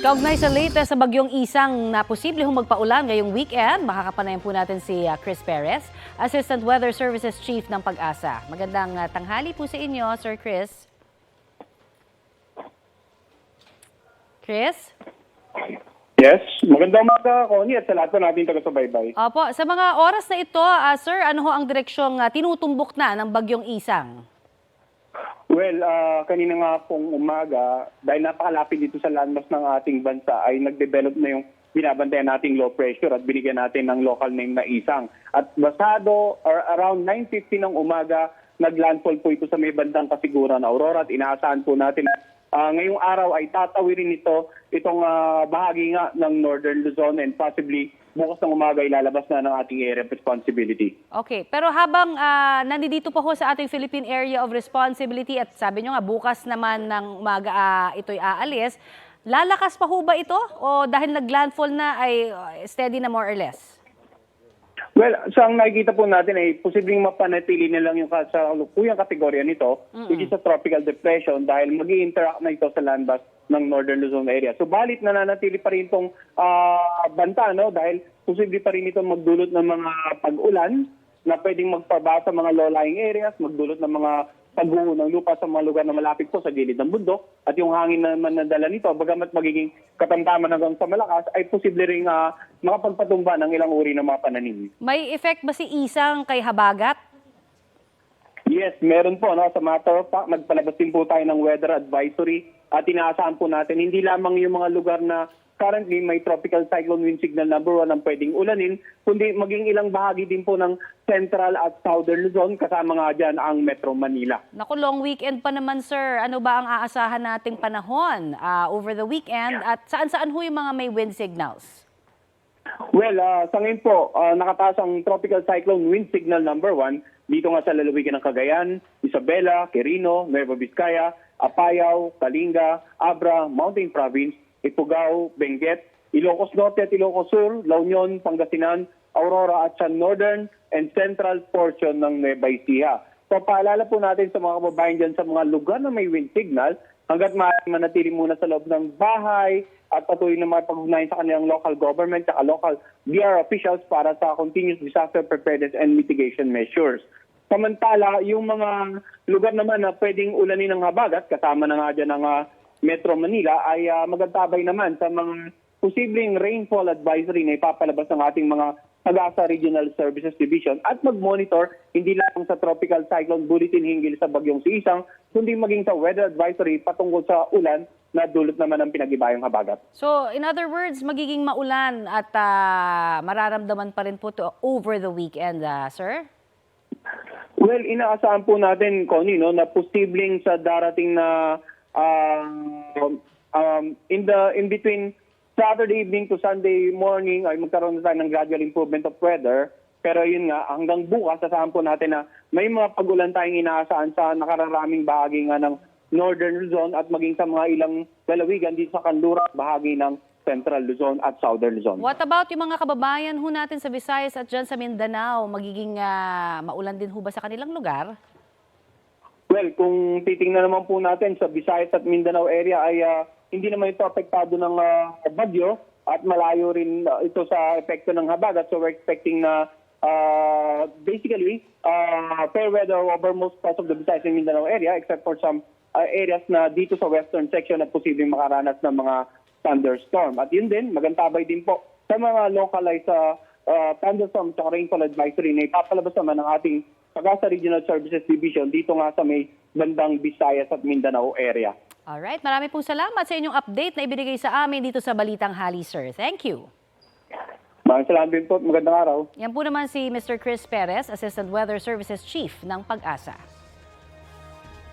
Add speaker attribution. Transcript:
Speaker 1: Kaugnay sa latest sa bagyong Isang na posible hong magpaulan ngayong weekend, makakapanayan po natin si Chris Perez, Assistant Weather Services Chief ng Pag-asa. Magandang tanghali po sa inyo, Sir Chris. Chris?
Speaker 2: Yes, magandang umaga, Connie, at sa lahat po natin taga-subaybay.
Speaker 1: Opo, sa mga oras na ito, Sir, ano ho ang direksyong tinutumbok na ng bagyong Isang?
Speaker 2: Well, kanina nga pong umaga, dahil napakalapit dito sa landmass ng ating bansa, ay nag-develop na yung binabantayan nating low pressure at binigyan natin ng local name na Isang. At basado, around 9:50 ng umaga, naglandfall po ito sa may bandang kasiguran na Aurora at inaasahan po natin ngayong araw ay tatawirin itong bahagi nga ng Northern Luzon and possibly bukas ng umaga ilalabas na ng ating area of responsibility.
Speaker 1: Okay, pero habang nandito po ho sa ating Philippine Area of Responsibility at sabi nyo nga bukas naman ng umaga ito'y aalis, lalakas pa ho ba ito o dahil naglandfall na ay steady na more or less?
Speaker 2: Well, sa ang nakikita po natin ay posibleng mapanatili na lang yung sa lukuyang kategorya nito, which is a tropical depression dahil mag-i-interact na ito sa landmass ng Northern Luzon area. Subalit nananatili pa rin itong banta, no? Dahil posible pa rin itong magdulot ng mga pag-ulan na pwedeng magpabasa sa mga low-lying areas, magdulot ng mga pagguho ng lupa sa mga lugar na malapit po sa gilid ng bundok at yung hangin naman na dala nito, bagamat magiging katamtaman hanggang sa malakas, ay posible rin makapagpatumba ng ilang uri ng mga pananim.
Speaker 1: May effect ba si Isang kay habagat?
Speaker 2: Yes, meron po. No? Sa matter of fact, nagpalabas din po tayo ng weather advisory at inaasahan po natin hindi lamang yung mga lugar na currently may tropical cyclone wind signal number 1 ang pwedeng ulanin, kundi maging ilang bahagi din po ng central at southern Luzon, kasama nga dyan ang Metro Manila.
Speaker 1: Naku, long weekend pa naman, sir. Ano ba ang aasahan nating panahon over the weekend at saan-saan ho yung mga may wind signals?
Speaker 2: Well, sa ngayon po, nakataas ang tropical cyclone wind signal number 1 dito nga sa lalawigan ng Cagayan, Isabela, Quirino, Nueva Vizcaya, Apayao, Kalinga, Abra, Mountain Province, Ifugao, Benguet, Ilocos Norte at Ilocos Sur, La Union, Pangasinan, Aurora at sa northern and central portion ng Nueva Ecija. So paalala po natin sa mga kababayan dyan sa mga lugar na may wind signal, hanggat maaaring manatili muna sa loob ng bahay at patuloy na makipag-ugnayan sa kanilang local government at local BR officials para sa continuous disaster preparedness and mitigation measures. Samantala, yung mga lugar naman na pwedeng ulanin ng habagat, kasama na nga dyan ng Metro Manila, ay magantabay naman sa mga posibleng rainfall advisory na ipapalabas ng ating mga Pag-asa Regional Services Division at mag-monitor hindi lang sa tropical cyclone bulletin hinggil sa bagyong si Isang, kundi maging sa weather advisory patungkol sa ulan na dulot naman ng pinag-ibayong habagat.
Speaker 1: So, in other words, magiging maulan at mararamdaman pa rin po to over the weekend, sir?
Speaker 2: Well, inaasahan po natin, Connie, no, na posibleng sa darating na in between Saturday evening to Sunday morning ay magkaroon na tayo ng gradual improvement of weather. Pero yun nga, hanggang bukas, asahan po natin na may mga pag-ulan tayong inaasahan sa nakararaming bahagi nga ng Northern Luzon at maging sa mga ilang lalawigan dito sa Kanlura, bahagi ng Central Luzon at Southern Luzon.
Speaker 1: What about yung mga kababayan ho natin sa Visayas at dyan sa Mindanao? Magiging maulan din ho ba sa kanilang lugar?
Speaker 2: Well, kung titingnan naman po natin sa Visayas at Mindanao area ay hindi naman ito apektado ng bagyo at malayo rin ito sa epekto ng habagat. So we're expecting na basically fair weather over most parts of the Visayas and Mindanao area except for some areas na dito sa western section na posibleng makaranas ng mga thunderstorm. At yun din, magantabay din po sa mga localized thunderstorm at rainfall advisory na ipapalabas naman ng ating Pag-asa Regional Services Division dito nga sa may bandang Visayas at Mindanao area.
Speaker 1: Alright, marami pong salamat sa inyong update na ibinigay sa amin dito sa Balitang Hali, sir. Thank you.
Speaker 2: Maraming salamat din po. Magandang araw.
Speaker 1: Yan po naman si Mr. Chris Perez, Assistant Weather Services Chief ng Pag-asa.